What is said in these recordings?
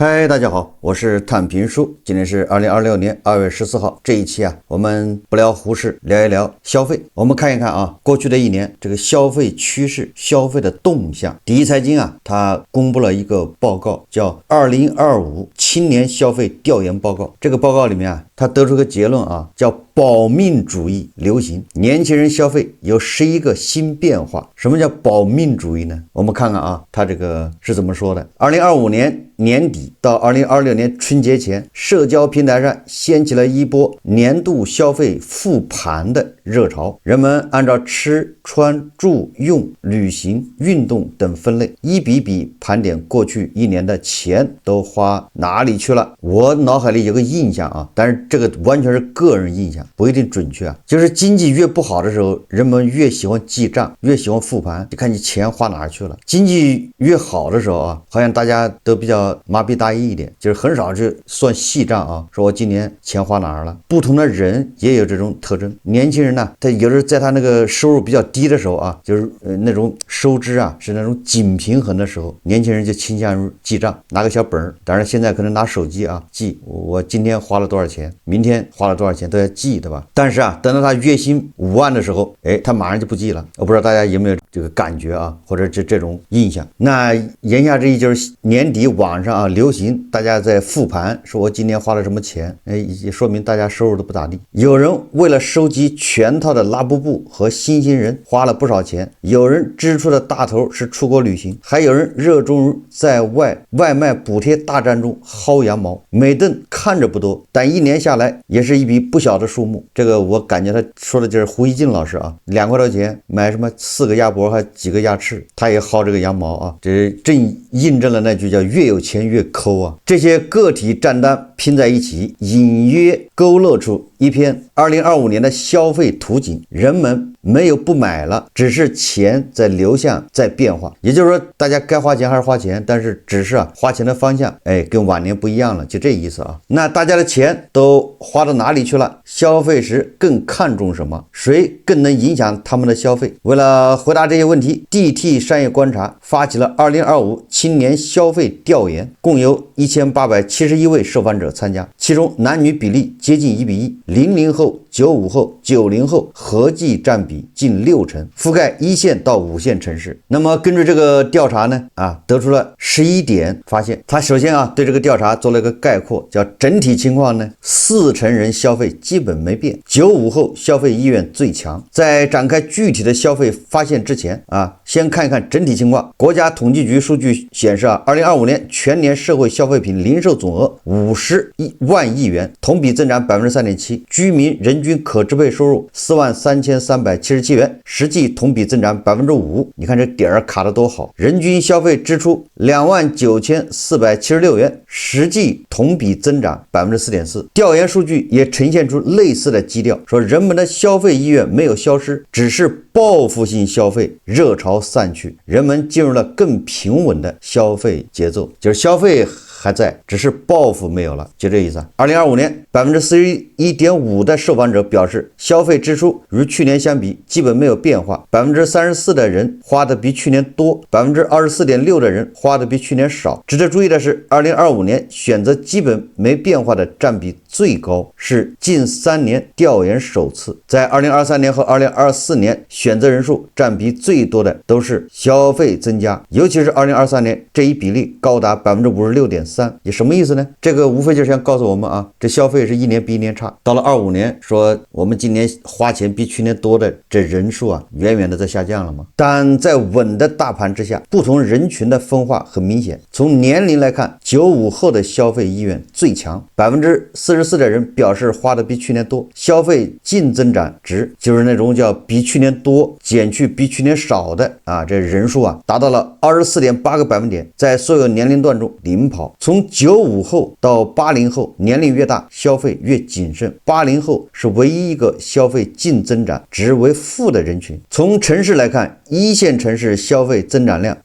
嗨，大家好，我是探评书。今天是2026年2月14号。这一期我们不聊胡适，聊一聊消费。我们看一看过去的一年这个消费趋势、消费的动向。第一财经它公布了一个报告，叫2025青年消费调研报告。这个报告里面它得出个结论叫保命主义流行，年轻人消费有11个新变化。什么叫保命主义呢？我们看看它这个是怎么说的。2025年年底到2026年春节前，社交平台上掀起了一波年度消费复盘的热潮。人们按照吃、穿、住、用、旅行、运动等分类，一笔笔盘点过去一年的钱都花哪里去了。我脑海里有个印象但是这个完全是个人印象，不一定准确就是经济越不好的时候，人们越喜欢记账，越喜欢复盘，就看你钱花哪儿去了。经济越好的时候好像大家都比较麻痹大意一点，就是很少去算细账说我今年钱花哪儿了。不同的人也有这种特征。年轻人呢，他有时在他那个收入比较低的时候就是那种收支是那种紧平衡的时候，年轻人就倾向于记账，拿个小本儿。当然现在可能拿手机记我今天花了多少钱，明天花了多少钱都要记，对吧？但是等到他月薪5万的时候，他马上就不记了。我不知道大家有没有这个感觉或者这种印象。那言下之意就是年底网上流行大家在复盘，说我今年花了什么钱，也说明大家收入都不咋地。有人为了收集全套的拉布布和新兴人花了不少钱，有人支出的大头是出国旅行，还有人热衷于在外卖补贴大战中薅羊毛。每顿看着不多，但一年下来也是一笔不小的数目。这个我感觉他说的就是胡一静老师2块多钱买什么4个鸭脖还几个鸭翅，他也薅这个羊毛这正印证了那句叫越有钱越抠这些个体账单拼在一起，隐约勾勒出一篇2025年的消费图景。人们没有不买了，只是钱在流向，在变化。也就是说，大家该花钱还是花钱，但是只是花钱的方向跟往年不一样了，就这意思那大家的钱都花到哪里去了？消费时更看重什么？谁更能影响他们的消费？为了回答这些问题， DT 商业观察发起了2025青年消费调研，共有1871位受访者参加，其中男女比例接近1:1，00后、95后、90后合计占比近60%，覆盖1线到5线城市。那么根据这个调查呢得出了11点发现。他首先对这个调查做了一个概括，叫整体情况呢，40%人消费基本没变，95后消费意愿最强。在展开具体的消费发现之前先看一看整体情况。国家统计局数据显示2025年全年社会消费品零售总额50万亿元，同比增长3.7%，居民人均可支配收入43377元，实际同比增长5%。你看这点儿卡得多好，人均消费支出29476元，实际同比增长4.4%。调研数据也呈现出类似的基调，说人们的消费意愿没有消失，只是报复性消费热潮散去，人们进入了更平稳的消费节奏，就是消费还在，只是报复没有了，就这意思。2025年41.5%的受访者表示，消费支出与去年相比基本没有变化，34%的人花的比去年多，24.6%的人花的比去年少。值得注意的是，2025年选择基本没变化的占比最高，是近3年调研首次。在2023年和2024年，选择人数占比最多的都是消费增加，尤其是2023年，这一比例高达56.3%。也什么意思呢？这个无非就是想告诉我们这消费是一年比一年差。到了25年，说我们今年花钱比去年多的这人数远远的在下降了嘛。但在稳的大盘之下，不同人群的分化很明显。从年龄来看，95后的消费意愿最强，44%的人表示花的比去年多，消费净增长值就是那种叫比去年多减去比去年少的这人数达到了24.8个百分点，在所有年龄段中领跑。从95后到80后，年龄越大消费越谨慎，80后是唯一一个消费净增长值为负的人群。从城市来看，1线城市消费增长量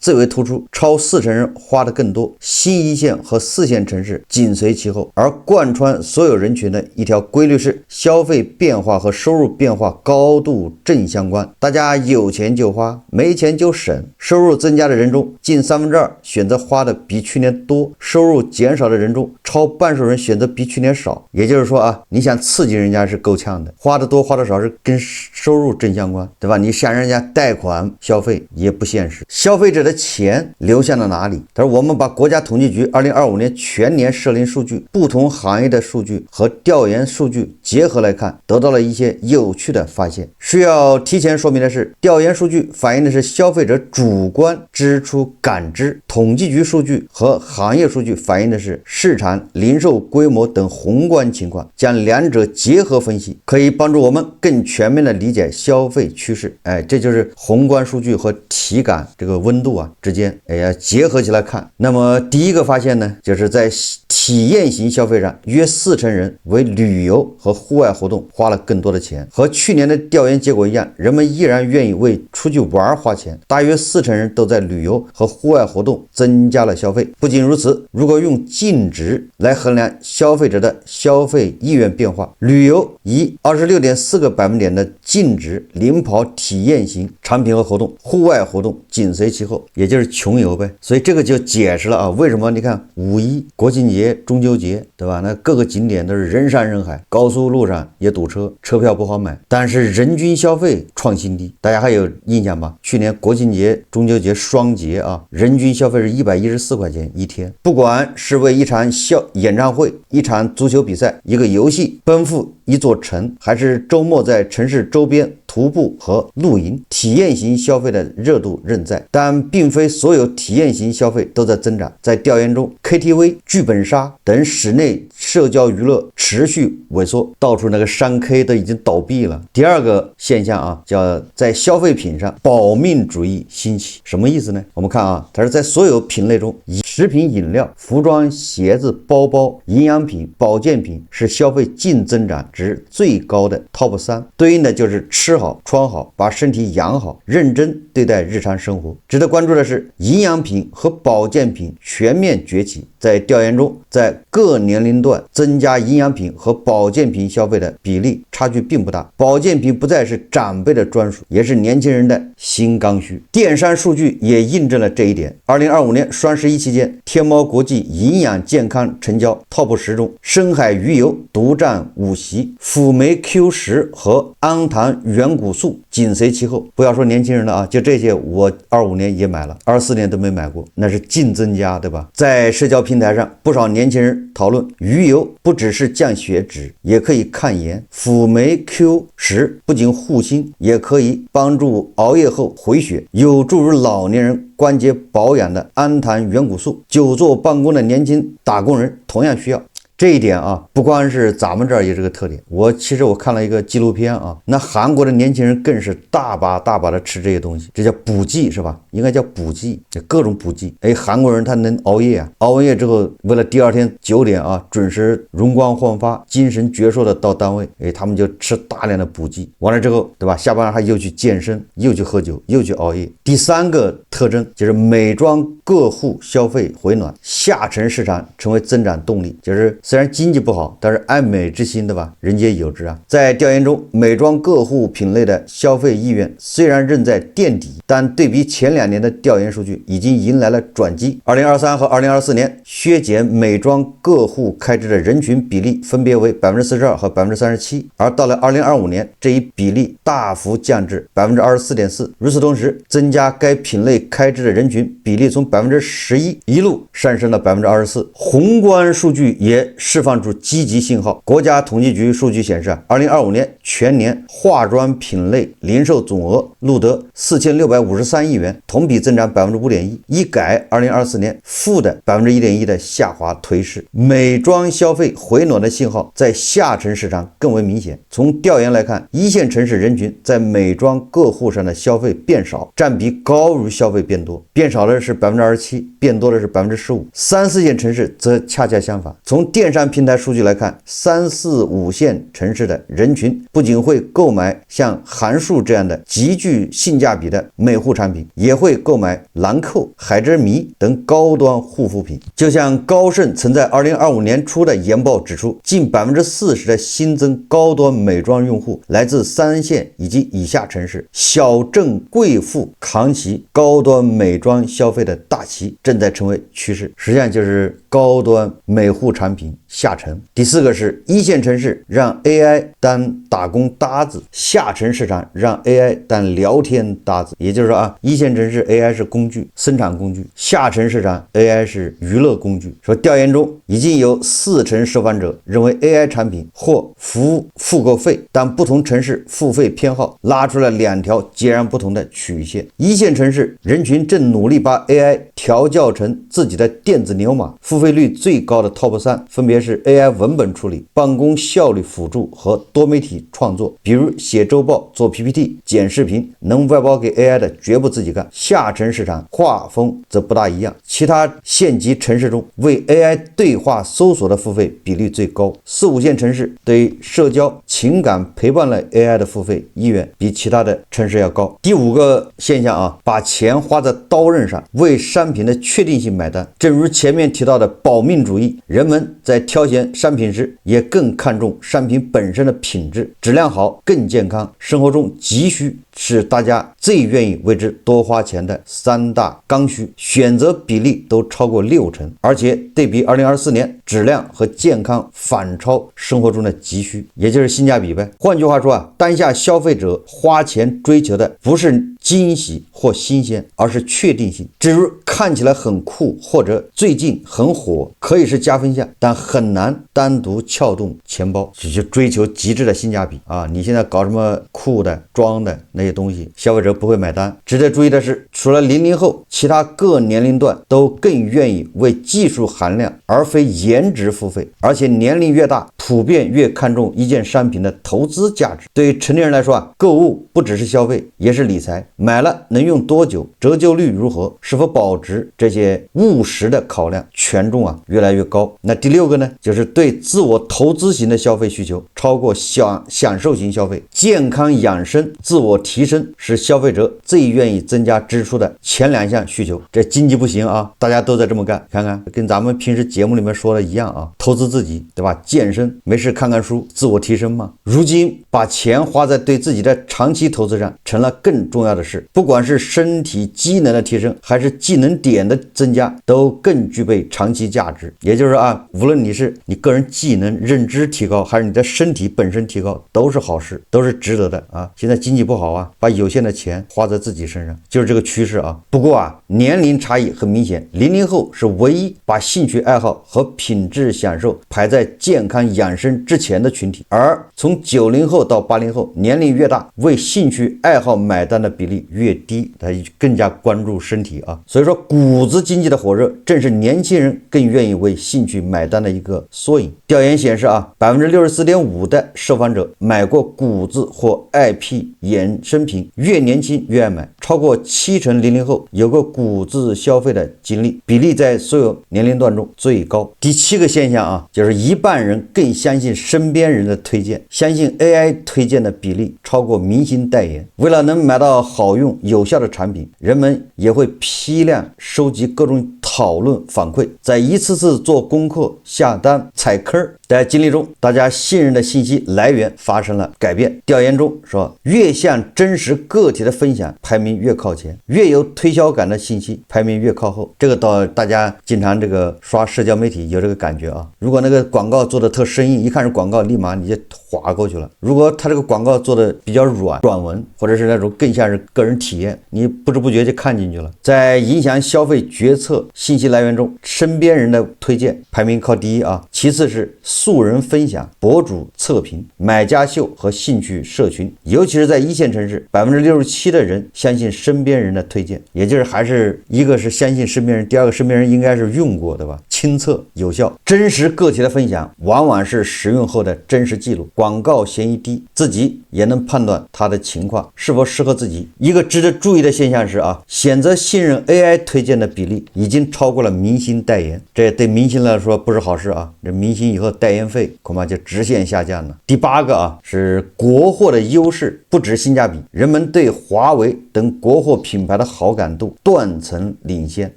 最为突出，超40%人花的更多，新一线和4线城市紧随其后。而贯穿所有人群的一条规律是，消费变化和收入变化高度正相关。大家有钱就花，没钱就省。收入增加的人中，近2/3选择花的比去年多；收入减少的人中，超半数人选择比去年少。也就是说啊，你想刺激人家是够呛的，花的多花的少是跟收入正相关，对吧？你想让人家贷款消费也不现实。消费者的钱流向了哪里？他说我们把国家统计局2025年全年社零数据、不同行业的数据和调研数据结合来看，得到了一些有趣的发现。需要提前说明的是，调研数据反映的是消费者主观支出感知，统计局数据和行业数据反映的是市场、零售规模等宏观情况，将两者结合分析，可以帮助我们更全面的理解消费趋势。这就是宏观数据和体感这个温度之间要结合起来看。那么第一个发现呢，就是在体验型消费上，约40%人为旅游和户外活动花了更多的钱。和去年的调研结果一样，人们依然愿意为出去玩花钱，大约40%人都在旅游和户外活动增加了消费。不仅如此，如果用净值来衡量消费者的消费意愿变化，旅游以26.4个百分点的净值领跑体验型产品和活动，户外活动紧随其后，也就是穷游呗。所以这个就解释了为什么你看五一、国庆节、中秋节，对吧？那各个景点都是人山人海，高速路上也堵车，车票不好买，但是人均消费创新低。大家还有印象吧？去年国庆节、中秋节双节人均消费是114块钱一天。不管是为一场演唱会、一场足球比赛、一个游戏奔赴一座城，还是周末在城市周边徒步和露营，体验型消费的热度仍在，但并非所有体验型消费都在增长。在调研中， KTV、剧本杀等室内社交娱乐持续萎缩，到处那个山 K 都已经倒闭了。第二个现象叫在消费品上保命主义兴起。什么意思呢？我们看它是在所有品类中，食品饮料、服装、鞋子、包包、营养品、保健品是消费净增长值最高的 Top 3，对应的就是吃好、穿好，把身体养好，认真对待日常生活。值得关注的是，营养品和保健品全面崛起。在调研中，在各年龄段增加营养品和保健品消费的比例差距并不大，保健品不再是长辈的专属，也是年轻人的新刚需。电商数据也印证了这一点。2025年双11期间，天猫国际营养健康成交 Top 10中，深海鱼油独占5席，辅酶 Q10和氨糖原骨素紧随其后。不要说年轻人了就这些我25年也买了，24年都没买过，那是净增加，对吧？在社交平台上，不少年轻人讨论鱼油不只是降血脂，也可以抗炎；辅酶 Q10不仅护心，也可以帮助熬夜后回血，有助于老年人关节保养的氨糖原骨素，久坐办公的年轻打工人同样需要。这一点不光是咱们这儿也是个特点。其实我看了一个纪录片那韩国的年轻人更是大把的吃这些东西，这叫补剂是吧？应该叫补剂，各种补剂。韩国人他能熬夜熬完夜之后，为了第二天9点准时容光焕发、精神矍铄的到单位，他们就吃大量的补剂。完了之后，对吧？下班还又去健身，又去喝酒，又去熬夜。第三个特征就是美妆个户消费回暖，下沉市场成为增长动力，就是虽然经济不好，但是爱美之心，对吧？人皆有之在调研中，美妆个户品类的消费意愿虽然仍在垫底，但对比前2年的调研数据，已经迎来了转机。2023和2024年削减美妆个户开支的人群比例分别为 42% 和 37%， 而到了2025年，这一比例大幅降至 24.4%。与此同时，增加该品类开支的人群比例从 11% 一路上升了 24%。 宏观数据也释放出积极信号。国家统计局数据显示2025年全年化妆品类零售总额录得4653亿元，同比增长 5.1%， 一改2024年负的 1.1% 的下滑颓势。美妆消费回暖的信号在下沉市场更为明显。从调研来看，一线城市人群在美妆个户上的消费变少，占比高于消费变多，变少的是 27%， 变多的是 15%。3、4线城市则恰恰相反。从电商平台数据来看，3、4、5线城市的人群不仅会购买像韩束这样的极具性价比的美护产品，也会购买兰蔻、海之谜等高端护肤品。就像高盛曾在2025年初的研报指出，近40%的新增高端美妆用户来自3线以及以下城市，小镇贵妇扛起高端美妆消费的大旗正在成为趋势，实际上就是高端美护产品下沉。第4个是一线城市让 AI 当打工搭子，下沉市场让 AI 当聊天搭子。也就是说一线城市 AI 是工具，生产工具，下沉市场 AI 是娱乐工具。说调研中已经有40%受访者认为 AI 产品或服务付够费，但不同城市付费偏好拉出了2条截然不同的曲线。一线城市人群正努力把 AI 调教成自己的电子牛马，付费率最高的 Top 3分别是 AI 文本处理、办公效率辅助和多媒体创作，比如写周报、做 PPT、剪视频，能外包给 AI 的绝不自己干。下沉市场画风则不大一样，其他县级城市中为 AI 对话搜索的付费比例最高，4、5线城市对于社交、情感陪伴类 AI 的付费意愿比其他的城市要高。第5个现象把钱花在刀刃上，为商品的确定性买单。正如前面提到的保命主义，人们在挑选商品时也更看重商品本身的品质，质量好更健康。生活中急需是大家最愿意为之多花钱的3大刚需，选择比例都超过60%，而且对比2024年，质量和健康反超生活中的急需，也就是性价比呗。换句话说当下消费者花钱追求的不是惊喜或新鲜，而是确定性。正如看起来很酷或者最近很火，可以是加分项，但很难单独撬动钱包，只去追求极致的性价比你现在搞什么酷的、装的那些东西，消费者不会买单。值得注意的是，除了00后，其他各年龄段都更愿意为技术含量而非颜值付费，而且年龄越大，普遍越看重一件商品的投资价值。对于成年人来说购物不只是消费，也是理财。买了能用多久，折旧率如何，是否保值，这些务实的考量权重越来越高。那第6个呢，就是对自我投资型的消费需求超过享受型消费。健康养生、自我提升是消费者最愿意增加支出的前2项需求。这经济不行大家都在这么干，看看跟咱们平时节目里面说的一样投资自己，对吧？健身没事看看书，自我提升嘛。如今把钱花在对自己的长期投资上成了更重要的事，不管是身体机能的提升还是技能点的增加，都更具备长期价值。也就是无论你是你个人技能认知提高，还是你的身体本身提高，都是好事，都是值得的现在经济不好把有限的钱花在自己身上，就是这个趋势不过年龄差异很明显，00后是唯一把兴趣爱好和品质享受排在健康养生之前的群体，而从90后到80后，年龄越大，为兴趣爱好买单的比例越低，他更加关注身体所以说谷子经济的火热，正是年轻人更愿意为兴趣买单的一个缩影。调研显示64.5% 的受访者买过谷子或 IP 衍生品，越年轻越爱买，超过70%00后有过谷子消费的经历，比例在所有年龄段中最高。第7个现象就是一半人更相信身边人的推荐，相信 AI 推荐的比例超过明星代言。为了能买到好用有效的产品，人们也会批量收集各种讨论反馈，在一次次做功课、下单、踩坑的经历中，大家信任的信息来源发生了改变。调研中说，越像真实个体的分享排名越靠前，越有推销感的信息排名越靠后。这个大家经常刷社交媒体有这个感觉如果那个广告做的特生硬，一看是广告立马你就划过去了。如果他这个广告做的比较软文，或者是那种更像是个人体验，你不知不觉就看进去了。在影响消费决策信息来源中，身边人的推荐排名靠第一其次是素人分享、博主测评、买家秀和兴趣社群。尤其是在一线城市，67%的人相信身边人的推荐，也就是还是一个是相信身边人，第二个身边人应该是用过的吧。亲测有效。真实个体的分享往往是使用后的真实记录，广告嫌疑低，自己也能判断它的情况是否适合自己。一个值得注意的现象是选择信任 AI 推荐的比例已经超过了明星代言，这对明星来说不是好事这明星以后代言费恐怕就直线下降了。第8个是国货的优势不止性价比，人们对华为等国货品牌的好感度断层领先。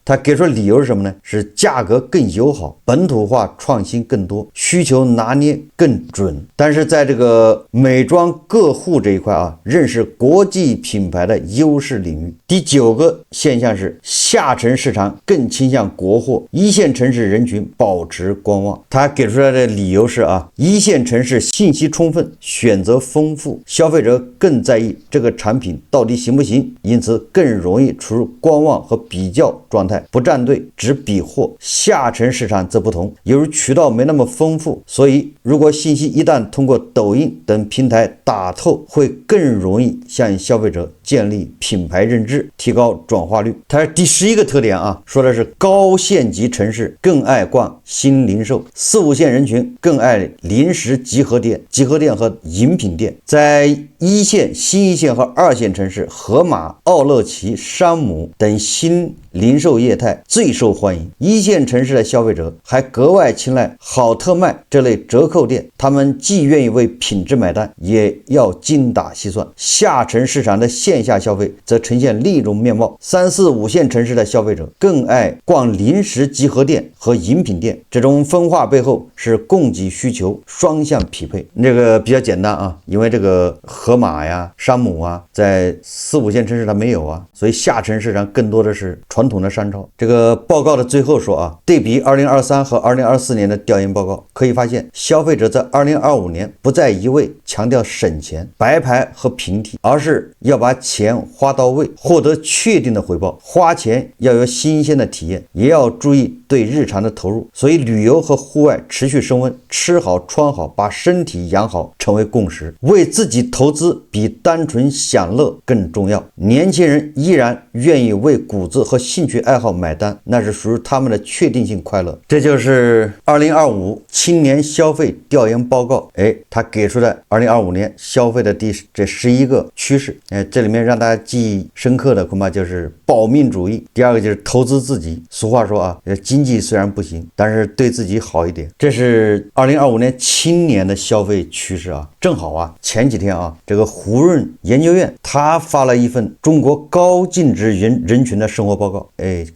他给出的理由是什么呢？是价格更友好，本土化创新更多，需求拿捏更准。但是在这个美妆个护这一块认识国际品牌的优势领域。第9个现象是下沉市场更倾向国货，一线城市人群保持观望。他给出来的理由是一线城市信息充分，选择丰富，消费者更在意这个产品到底行不行，因此更容易处于观望和比较状态，不站队只比货。下沉市场则不同，由于渠道没那么丰富，所以如果信息一旦通过抖音等平台打透，会更容易向消费者建立品牌认知，提高转化率。它是第11个特点说的是高县级城市更爱逛新零售，4、5线人群更爱零食集合店和饮品店。在1线、新1线和2线城市，盒马、奥乐奇、山姆等新零售业态最受欢迎。1线城市的消费者还格外青睐好特卖这类折扣店，他们既愿意为品质买单，也要精打细算。下沉市场的线下消费则呈现另一种面貌，3、4、5线城市的消费者更爱逛零食集合店和饮品店，这种分化背后是供给需求双向匹配。这个比较简单因为这个盒马呀、山姆在4、5线城市它没有所以下沉市场更多的是传统的商超。这个报告的最后说对比2023和2024年的调研报告，可以发现消费者在2025年不再一味强调省钱、白牌和平替，而是要把钱花到位，获得确定的回报。花钱要有新鲜的体验，也要注意对日常的投入。所以旅游和户外持续升温，吃好穿好，把身体养好成为共识。为自己投资比单纯享乐更重要。年轻人依然愿意为骨子和兴趣爱好买单，那是属于他们的确定性快乐。这就是2025青年消费调研报告他给出的2025年消费的这11个趋势。这里面让大家记忆深刻的恐怕就是保命主义，第2个就是投资自己。俗话说经济虽然不行，但是对自己好一点。这是2025年青年的消费趋势正好前几天这个胡润研究院他发了一份中国高净值人群的生活报告。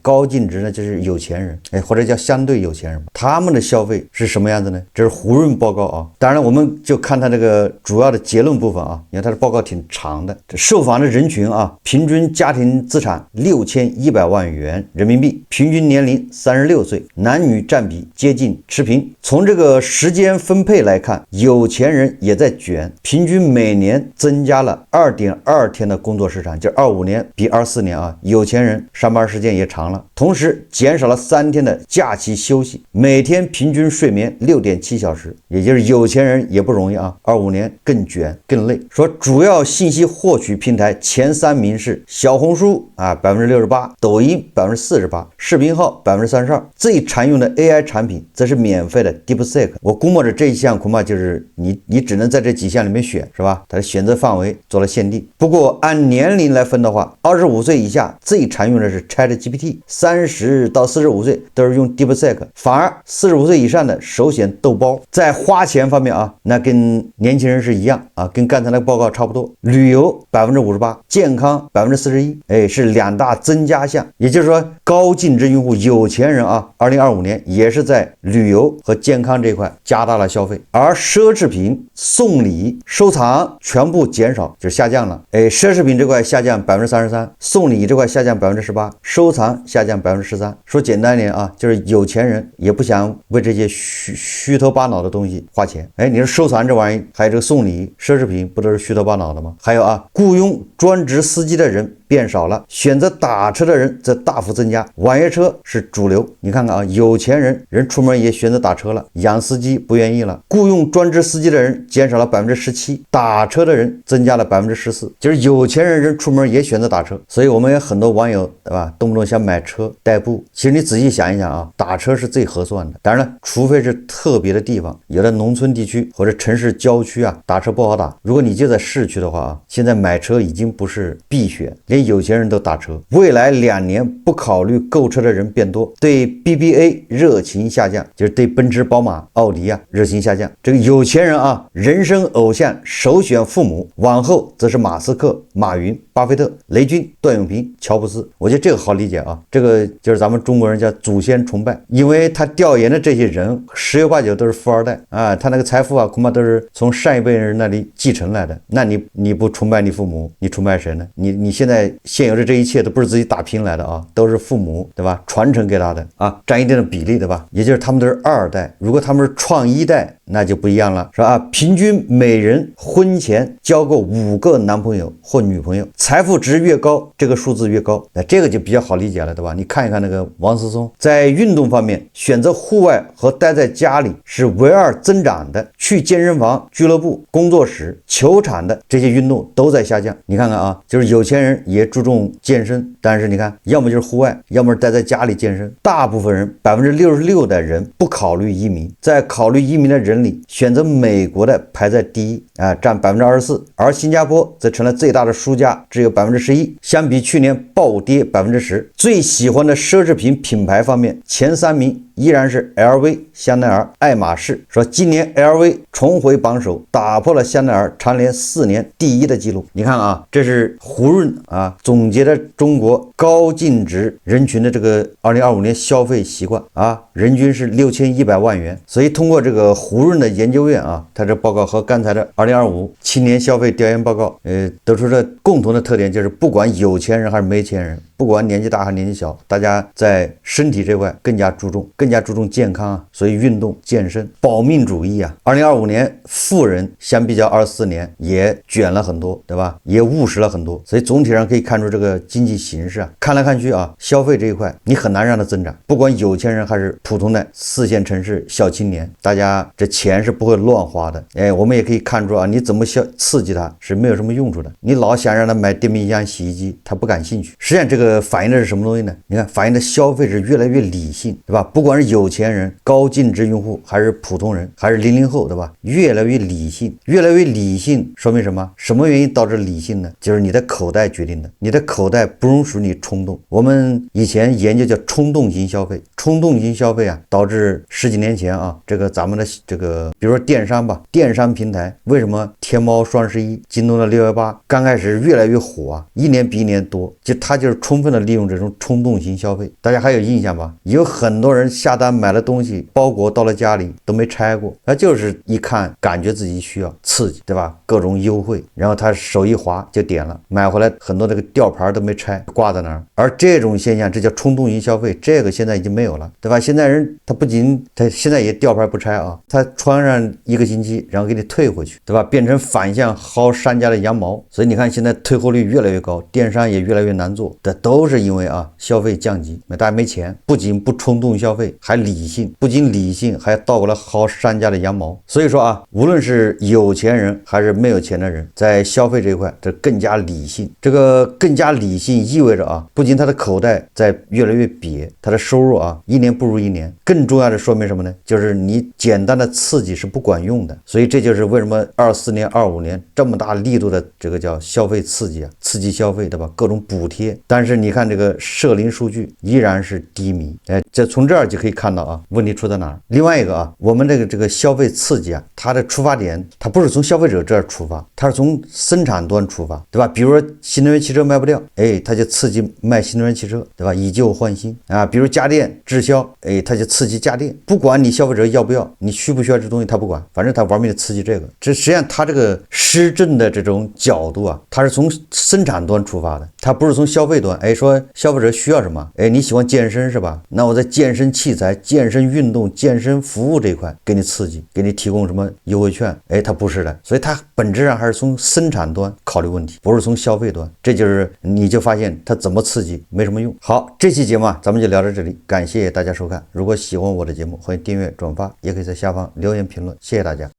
高净值呢就是有钱人或者叫相对有钱人，他们的消费是什么样子呢？这是胡润报告当然我们就看他这个主要的结论部分你看他的报告挺长的。这受访的人群平均家庭资产6100万元人民币，平均年龄36岁，男女占比接近持平。从这个时间分配来看，有钱人也在卷，平均每年增加了2.2天的工作时长，就25年比24年有钱人上班时间也长了，同时减少了3天的假期休息，每天平均睡眠6.7小时，也就是有钱人也不容易25年更卷更累。说主要信息获取平台前3名是小红书68%，抖音48%，视频号32%，最常用的 AI 产品则是免费的 DeepSeek。我估摸着这一项恐怕就是你只能在这几项里面选，是吧？它的选择范围做了限定。不过按年龄来分的话，25岁以下最常用的是 ChatGPT，30到45岁都是用 DeepSeek， 反而45岁以上的首选豆包。在花钱方面那跟年轻人是一样跟刚才那个报告差不多。旅游58%，健康41%，是2大增加项。也就是说高净值用户有钱人2025年也是在旅游和健康这一块加大了消费，而奢侈品、送礼、收藏全部减少，就下降了。奢侈品这块下降33%，送礼这块下降18%，收藏下降13%。说简单一点就是有钱人也不想为这些虚头巴脑的东西花钱。你说收藏这玩意，还有这个送礼、奢侈品，不都是虚头巴脑的吗？还有雇佣专职司机的人变少了，选择打车的人则大幅增加，网约车是主流。你看看啊，有钱人出门也选择打车了，养司机不愿意了，雇佣专职司机的人减少了17%，打车的人增加了14%，就是有钱人出门也选择打车。所以我们有很多网友，对吧，动不动想买车代步，其实你仔细想一想啊，打车是最合算的。当然了，除非是特别的地方，有的农村地区或者城市郊区啊，打车不好打。如果你就在市区的话啊，现在买车已经不是必选，连有钱人都打车。未来2年不考虑购车的人变多，对 BBA 热情下降，就是对奔驰、宝马、奥迪啊热情下降。这个有钱人啊，人生偶像首选父母，往后则是马斯克、马云、巴菲特、雷军、段永平、乔布斯。我觉得这个好理解啊，这个就是咱们中国人叫祖先崇拜，因为他调研的这些人十有八九都是富二代啊，他那个财富啊恐怕都是从上一辈人那里继承来的。那你不崇拜你父母，你崇拜谁呢？你现在现有的这一切都不是自己打拼来的啊，都是父母，对吧，传承给他的啊，占一定的比例，对吧？也就是他们都是二代，如果他们是创一代，那就不一样了，是吧？平均每人婚前交过5个男朋友或女朋友，财富值越高，这个数字越高。那这个就比较好理解了，对吧？你看一看那个王思聪，在运动方面，选择户外和待在家里是唯二增长的，去健身房、俱乐部、工作室、球场的这些运动都在下降。你看看啊，就是有钱人也注重健身，但是你看，要么就是户外，要么是待在家里健身。大部分人66%的人不考虑移民，在考虑移民的人里，选择美国的排在第一啊，占24%，而新加坡则成了最大的输家，只有11%，相比去年暴跌10%。最喜欢的奢侈品品牌方面，前3名依然是 LV、香奈儿、爱马仕。说今年 LV 重回榜首，打破了香奈儿蝉联4年第一的记录。你看啊，这是胡润啊总结的中国高净值人群的这个2025年消费习惯啊，人均是6100万元。所以通过这个胡润的研究院啊，他这报告和刚才的2025青年消费调研报告，得出的共同的特点就是，不管有钱人还是没钱人，不管年纪大还是年纪小，大家在身体这块更加注重健康啊，所以运动健身，保命主义啊。2025年富人相比较24年也卷了很多，对吧？也务实了很多，所以总体上可以看出这个经济形势啊，看来看去啊，消费这一块你很难让它增长，不管有钱人还是普通的4线城市小青年，大家这钱是不会乱花的。我们也可以看出啊，你怎么刺激他是没有什么用处的，你老想让他买电冰箱、洗衣机，他不感兴趣。实际上这个反映的是什么东西呢？你看，反映的消费是越来越理性，对吧？不管是有钱人、高净值用户，还是普通人，还是00后，对吧？越来越理性，越来越理性，说明什么？什么原因导致理性呢？就是你的口袋决定的，你的口袋不容许你冲动。我们以前研究叫冲动型消费，冲动型消费啊，导致10几年前啊，这个咱们的这个，比如说电商吧，电商平台为什么天猫双11、京东的618刚开始越来越火啊，一年比一年多，它就是充分的利用这种冲动型消费。大家还有印象吧？有很多人下单买了东西，包裹到了家里都没拆过，他就是一看感觉自己需要刺激，对吧？各种优惠，然后他手一滑就点了，买回来很多这个吊牌都没拆，挂在那儿。而这种现象，这叫冲动型消费，这个现在已经没有了，对吧？现在人他不仅他现在也吊牌不拆啊，他穿上1个星期，然后给你退回去，对吧？变成反向薅商家的羊毛。所以你看现在退货率越来越高，电商也越来越难做，这都是因为啊消费降级，大家没钱，不仅不冲动消费，还理性，不仅理性，还倒过来薅商家的羊毛。所以说啊，无论是有钱人还是没有钱的人，在消费这一块，这更加理性。这个更加理性意味着啊，不仅他的口袋在越来越瘪，他的收入啊一年不如一年。更重要的说明什么呢？就是你简单的刺激是不管用的。所以这就是为什么24年、25年这么大力度的这个叫消费刺激啊，刺激消费，对吧？各种补贴。但是你看这个社零数据依然是低迷，这从这儿就可以看到啊，问题出在哪儿。另外一个啊，我们这个消费刺激啊，它的出发点，它不是从消费者这儿出发，它是从生产端出发，对吧？比如说新能源汽车卖不掉，它就刺激卖新能源汽车，对吧？以旧换新啊。比如家电滞销，它就刺激家电。不管你消费者要不要，你需不需要这东西，他不管，反正他玩命的刺激这个。这实际上他这个施政的这种角度啊，它是从生产端出发的，它不是从消费端。哎，说消费者需要什么？哎，你喜欢健身是吧？那我在健身器材、健身运动、健身服务这一块给你刺激，给你提供什么优惠券？哎，它不是的，所以它本质上还是从生产端考虑问题，不是从消费端。这就是你就发现它怎么刺激没什么用。好，这期节目咱们就聊到这里，感谢大家收看。如果喜欢我的节目，欢迎订阅、转发，也可以在下方留言评论。谢谢大家。